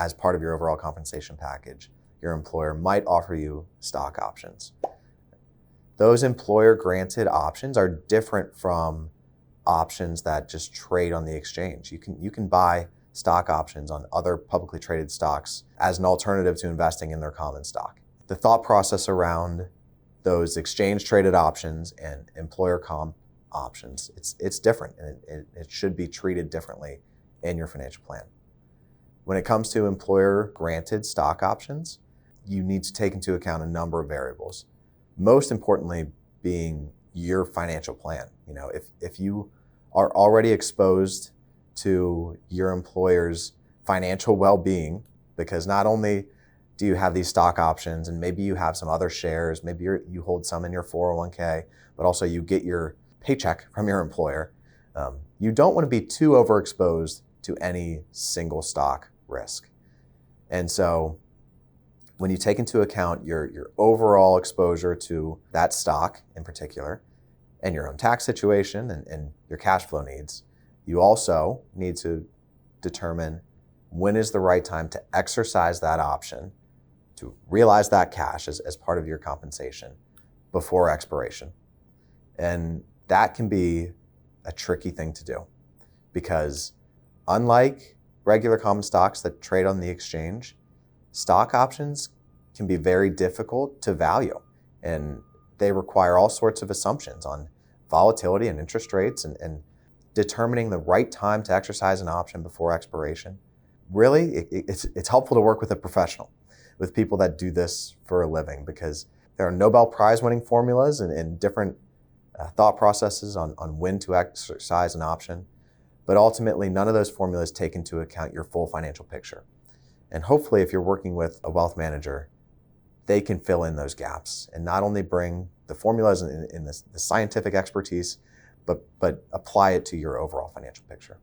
as part of your overall compensation package, your employer might offer you stock options. Those employer-granted options are different from options that just trade on the exchange. You can buy stock options on other publicly traded stocks as an alternative to investing in their common stock. The thought process around those exchange-traded options and employer comp options, it's different, and it should be treated differently in your financial plan. When it comes to employer-granted stock options, you need to take into account a number of variables. Most importantly being your financial plan. If you are already exposed to your employer's financial well-being, because not only do you have these stock options and maybe you have some other shares, maybe you hold some in your 401k, but also you get your paycheck from your employer, you don't want to be too overexposed to any single stock risk. And so when you take into account your overall exposure to that stock in particular, and your own tax situation and your cash flow needs, you also need to determine when is the right time to exercise that option, to realize that cash as part of your compensation before expiration. And that can be a tricky thing to do, because unlike regular common stocks that trade on the exchange, stock options can be very difficult to value, and they require all sorts of assumptions on volatility and interest rates and determining the right time to exercise an option before expiration. Really, it's helpful to work with a professional, with people that do this for a living, because there are Nobel Prize winning formulas and different thought processes on when to exercise an option. But ultimately, none of those formulas take into account your full financial picture. And hopefully, if you're working with a wealth manager, they can fill in those gaps and not only bring the formulas and the scientific expertise, but apply it to your overall financial picture.